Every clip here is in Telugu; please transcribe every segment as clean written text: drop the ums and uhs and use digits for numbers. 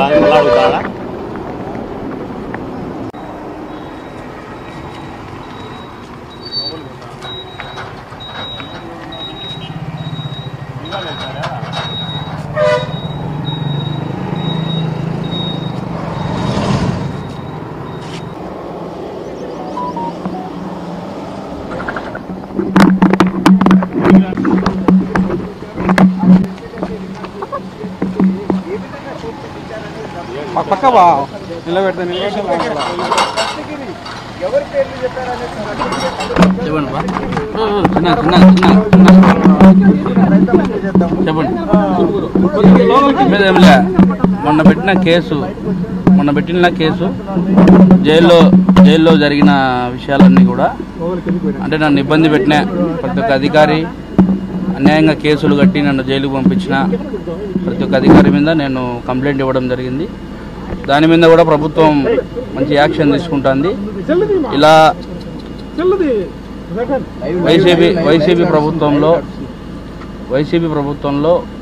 అడుగుతాడా పక్క బా నిలబెడతా చెప్పండి. మొన్న పెట్టిన కేసు జైల్లో జరిగిన విషయాలన్నీ కూడా అంటే నన్ను ఇబ్బంది పెట్టిన ప్రతి ఒక్క అధికారి, అన్యాయంగా కేసులు కట్టి నన్ను జైలుకు పంపించిన ప్రతి ఒక్క అధికారి మీద నేను కంప్లైంట్ ఇవ్వడం జరిగింది. దాని మీద కూడా ప్రభుత్వం మంచి యాక్షన్ తీసుకుంటుంది. ఇలా వైసీపీ ప్రభుత్వంలో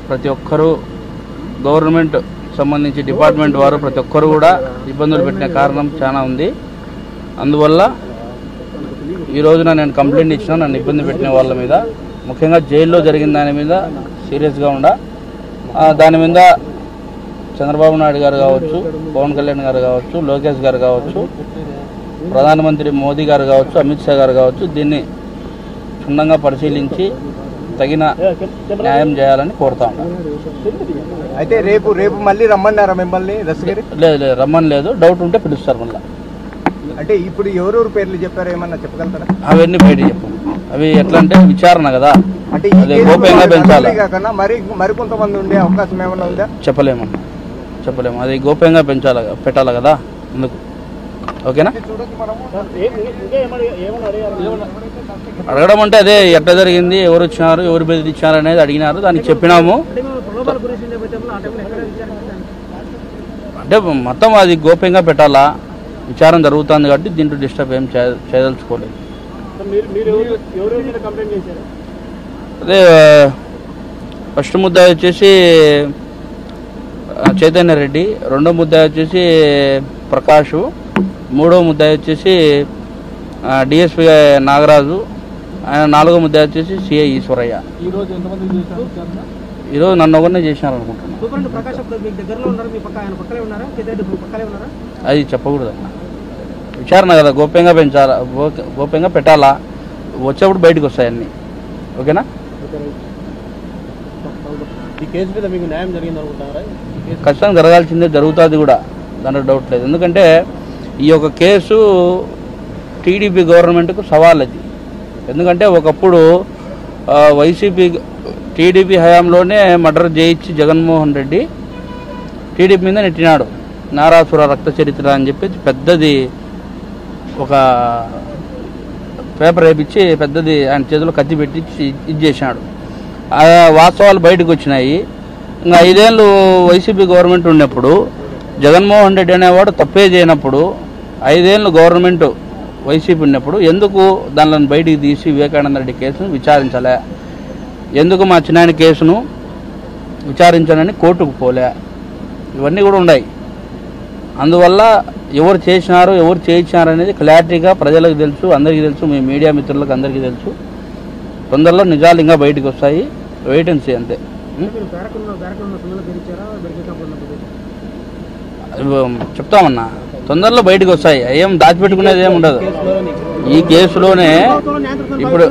ప్రతి ఒక్కరూ గవర్నమెంట్ సంబంధించి డిపార్ట్మెంట్ వారు ప్రతి ఒక్కరు కూడా ఇబ్బందులు పెట్టిన కారణం చాలా ఉంది. అందువల్ల ఈ రోజున నేను కంప్లైంట్ ఇచ్చిన నన్ను ఇబ్బంది పెట్టిన వాళ్ళ మీద, ముఖ్యంగా జైల్లో జరిగిన దాని మీద సీరియస్గా దాని మీద చంద్రబాబు నాయుడు గారు కావచ్చు, పవన్ కళ్యాణ్ గారు కావచ్చు, లోకేష్ గారు కావచ్చు, ప్రధానమంత్రి మోదీ గారు కావచ్చు, అమిత్ షా గారు కావచ్చు, దీన్ని క్షుణ్ణంగా పరిశీలించి తగిన న్యాయం చేయాలని కోరుతా ఉన్నాను. అయితే రేపు మళ్ళీ రమ్మన్నారా మిమ్మల్ని దస్తగిరి? లేదు రమ్మని లేదు, డౌట్ ఉంటే పిలుస్తారు మళ్ళీ. అంటే ఇప్పుడు ఎవరెవరు పేర్లు చెప్పారో ఏమన్నా చెప్పగలుగుతారా? అవన్నీ బయట చెప్పు. అవి ఎట్లా అంటే విచారణ కదా, అంటే గోప్యంగా పెంచాలి. మరి కొంతమంది ఉండే అవకాశం ఏమన్నా ఉందా? చెప్పలేము, అది గోప్యంగా పెట్టాలి కదా, అందుకు. ఓకేనా? అడగడం అంటే అదే ఎట్లా జరిగింది, ఎవరు వచ్చినారు, ఎవరు బెదిరించారు అనేది అడిగినారు, దానికి చెప్పినాము. అంటే మొత్తం అది గోప్యంగా పెట్టాలా, విచారం జరుగుతుంది కాబట్టి దీంట్లో డిస్టర్బ్ ఏం చేయదలుచుకోలేదు. అదే ఫస్ట్ ముద్ద వచ్చేసి చైతన్య రెడ్డి, రెండో ముద్ద వచ్చేసి ప్రకాష్, మూడో ముద్ద వచ్చేసి డిఎస్పీ నాగరాజు, ఆయన నాలుగో ముద్ద వచ్చేసి సిఐ ఈశ్వరయ్య. ఈరోజు నన్ను ఒకరినే చేసినారు అనుకుంటున్నాను. అది చెప్పకూడదు అన్న, విచారణ కదా, గోప్యంగా పెంచాలా, గోప్యంగా పెట్టాలా, వచ్చేప్పుడు బయటకు వస్తాయి అన్నీ. ఓకేనా? ఈ కేసు మీద మీకు న్యాయం జరిగింది అనుకుంటారా? ఖచ్చితంగా జరగాల్సిందే, జరుగుతుంది కూడా, దాంట్లో డౌట్ లేదు. ఎందుకంటే ఈ యొక్క కేసు టీడీపీ గవర్నమెంట్కు సవాల్ అది. ఎందుకంటే ఒకప్పుడు టీడీపీ హయాంలోనే మర్డర్ చేయించి జగన్మోహన్ రెడ్డి టీడీపీ మీద నెట్టినాడు. నారాసుర రక్త చరిత్ర అని చెప్పి పెద్దది ఒక పేపర్ వేయించి పెద్దది ఆయన చేతిలో కత్తి పెట్టించి ఇది చేసినాడు. ఆ వాస్తవాలు బయటకు వచ్చినాయి. ఇంకా 5 ఏళ్ళు వైసీపీ గవర్నమెంట్ ఉన్నప్పుడు జగన్మోహన్ రెడ్డి అనేవాడు తప్పే చేయనప్పుడు, 5 ఏళ్ళు గవర్నమెంట్ వైసీపీ ఉన్నప్పుడు ఎందుకు దానిని బయటికి తీసి వివేకానంద రెడ్డి కేసును విచారించలే, ఎందుకు మా చిన్నాయన కేసును విచారించాలని కోర్టుకు పోలే, ఇవన్నీ కూడా ఉన్నాయి. అందువల్ల ఎవరు చేసినారు, ఎవరు చేయించినారు అనేది క్లారిటీగా ప్రజలకు తెలుసు, అందరికీ తెలుసు, మీ మీడియా మిత్రులకు అందరికీ తెలుసు. తొందరలో నిజాలు ఇంకా బయటకు వస్తాయి, వెయిట్ అండ్ సీ అంతే. చెప్తామన్నా, తొందరలో బయటకు వస్తాయి, ఏం దాచిపెట్టుకునేది ఏమి ఉండదు. ఈ కేసులోనే ఇప్పుడు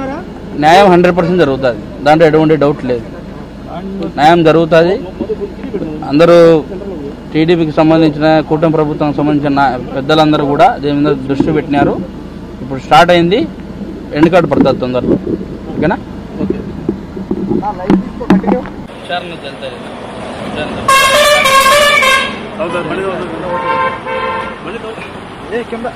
న్యాయం 100% జరుగుతుంది, దాంట్లో ఎటువంటి డౌట్ లేదు. న్యాయం జరుగుతుంది. అందరూ టీడీపీకి సంబంధించిన కూటమి ప్రభుత్వానికి సంబంధించిన పెద్దలందరూ కూడా దీని మీద దృష్టి పెట్టినారు. ఇప్పుడు స్టార్ట్ అయింది, ఎండ్ కార్డు పడుతుంది తొందరలో. ఓకేనా? కెమెరా